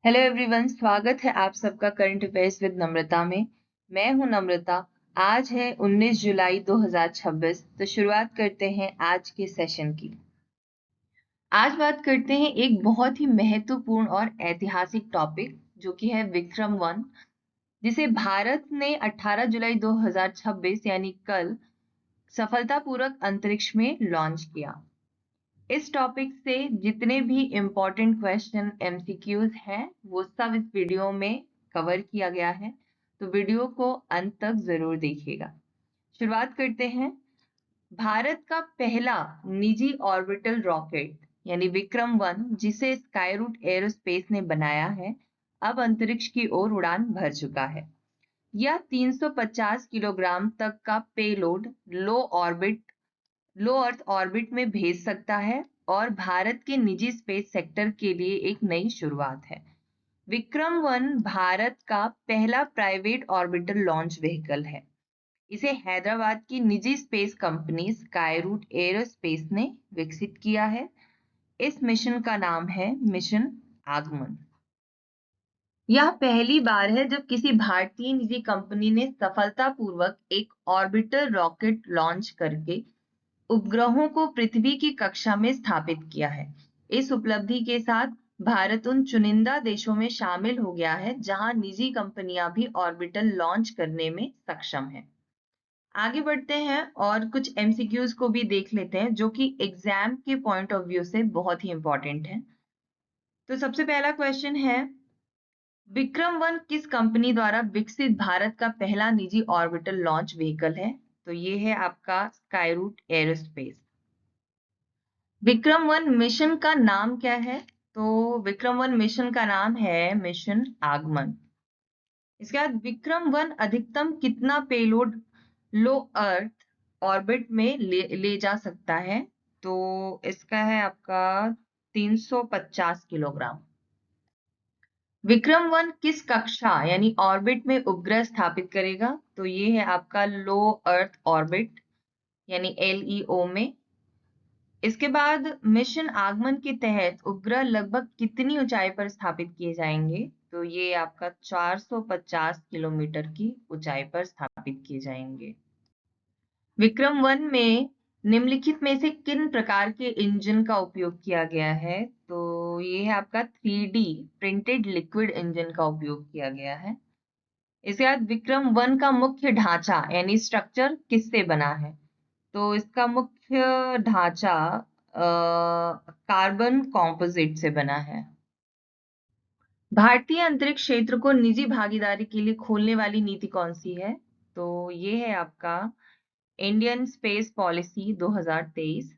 Hello everyone, स्वागत है आप सबका करंट अफेयर्स विद नम्रता में। मैं हूं नम्रता। आज है 19 जुलाई 2026। तो शुरुआत करते हैं आज के सेशन की। आज बात करते हैं एक बहुत ही महत्वपूर्ण और ऐतिहासिक टॉपिक जो कि है विक्रम 1, जिसे भारत ने 18 जुलाई 2026 यानी कल सफलतापूर्वक अंतरिक्ष में लॉन्च किया। इस टॉपिक से जितने भी इम्पोर्टेंट क्वेश्चन एमसीक्यूज हैं वो सब इस वीडियो में कवर किया गया है, तो वीडियो को अंत तक जरूर देखिएगा। शुरुआत करते हैं। भारत का पहला निजी ऑर्बिटल रॉकेट यानी विक्रम 1, जिसे स्काईरूट एरोस्पेस ने बनाया है, अब अंतरिक्ष की ओर उड़ान भर चुका है। यह 350 किलोग्राम तक का पेलोड लो अर्थ ऑर्बिट में भेज सकता है और भारत के निजी स्पेस सेक्टर के लिए एक नई शुरुआत है। विक्रम 1 भारत का पहला प्राइवेट ऑर्बिटल लॉन्च व्हीकल है। इसे हैदराबाद की निजी स्पेस कंपनी स्काईरूट एरोस्पेस ने विकसित किया है। इस मिशन का नाम है मिशन आगमन। यह पहली बार है जब किसी भारतीय निजी कंपनी ने सफलतापूर्वक एक ऑर्बिटल रॉकेट लॉन्च करके उपग्रहों को पृथ्वी की कक्षा में स्थापित किया है। इस उपलब्धि के साथ भारत उन चुनिंदा देशों में शामिल हो गया है जहां निजी कंपनियां भी ऑर्बिटल लॉन्च करने में सक्षम हैं। आगे बढ़ते हैं और कुछ एमसीक्यूज को भी देख लेते हैं जो कि एग्जाम के पॉइंट ऑफ व्यू से बहुत ही इंपॉर्टेंट है। तो सबसे पहला क्वेश्चन है, विक्रम 1 किस कंपनी द्वारा विकसित भारत का पहला निजी ऑर्बिटल लॉन्च व्हीकल है? तो ये है आपका स्काईरूट एरोस्पेस। विक्रम 1 मिशन का नाम क्या है? तो विक्रम 1 मिशन का नाम है मिशन आगमन। इसके बाद विक्रम 1 अधिकतम कितना पेलोड लो अर्थ ऑर्बिट में ले जा सकता है? तो इसका है आपका 350 किलोग्राम। विक्रम 1 किस कक्षा यानी ऑर्बिट में उपग्रह स्थापित करेगा? तो ये है आपका लो अर्थ ऑर्बिट यानी LEO में। इसके बाद मिशन आगमन के तहत उपग्रह लगभग कितनी ऊंचाई पर स्थापित किए जाएंगे? तो ये आपका 450 किलोमीटर की ऊंचाई पर स्थापित किए जाएंगे। विक्रम 1 में निम्नलिखित में से किन प्रकार के इंजन का उपयोग किया गया है? तो ये है आपका 3D प्रिंटेड लिक्विड इंजन का उपयोग किया गया है। इसके बाद विक्रम 1 का मुख्य ढांचा यानी स्ट्रक्चर किससे बना है? तो इसका मुख्य ढांचा कार्बन कॉम्पोजिट से बना है। भारतीय अंतरिक्ष क्षेत्र को निजी भागीदारी के लिए खोलने वाली नीति कौन सी है? तो ये है आपका इंडियन स्पेस पॉलिसी 2023।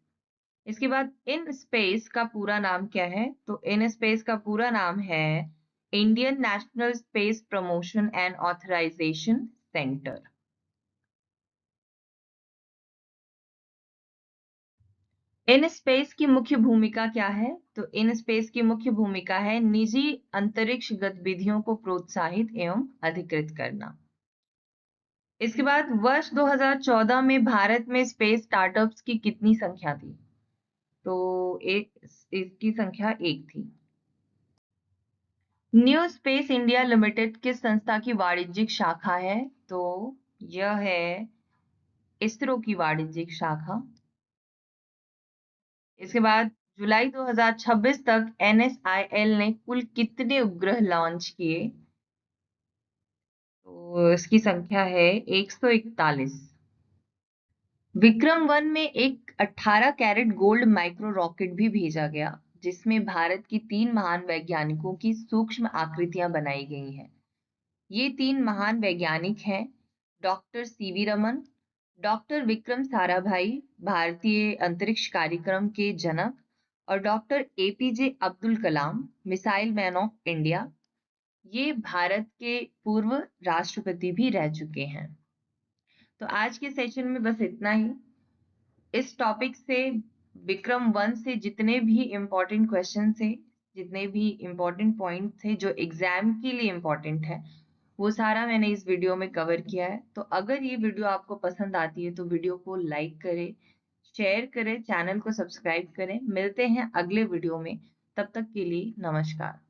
इसके बाद इन स्पेस का पूरा नाम क्या है? तो इन स्पेस का पूरा नाम है Indian national space promotion and authorisation centre. IN space की मुख्य भूमिका क्या है? तो इन स्पेस की मुख्य भूमिका है निजी अंतरिक्ष गतिविधियों को प्रोत्साहित एवं अधिकृत करना। इसके बाद वर्ष 2014 में भारत में स्पेस स्टार्टअप्स की कितनी संख्या थी? तो इसकी संख्या 1 थी। न्यू स्पेस इंडिया लिमिटेड किस संस्था की वाणिज्यिक शाखा है? तो यह है इसरो की वाणिज्यिक शाखा। इसके बाद जुलाई 2026 तक NSIL ने कुल कितने उपग्रह लॉन्च किए? तो इसकी संख्या है 141। विक्रम 1 में एक 18 कैरेट गोल्ड माइक्रो रॉकेट भी भेजा गया, जिसमें भारत की 3 महान वैज्ञानिकों की सूक्ष्म आकृतियां बनाई गई हैं। ये 3 महान वैज्ञानिक हैं doctor CV Raman, doctor Vikram Sarabhai, भारतीय अंतरिक्ष कार्यक्रम के जनक, और doctor APJ Abdul Kalam, missile man of India. ये भारत के पूर्व राष्ट्रपति भी रह चुके हैं। तो आज के सेशन में बस इतना ही। इस टॉपिक से विक्रम 1 से जितने भी इम्पोर्टेंट क्वेश्चन थे, जितने भी इम्पोर्टेंट पॉइंट थे जो एग्जाम के लिए इम्पोर्टेंट है, वो सारा मैंने इस वीडियो में कवर किया है। तो अगर ये वीडियो आपको पसंद आती है तो वीडियो को लाइक करें, शेयर करें, चैनल को सब्सक्राइब करें। मिलते हैं अगले वीडियो में, तब तक के लिए नमस्कार।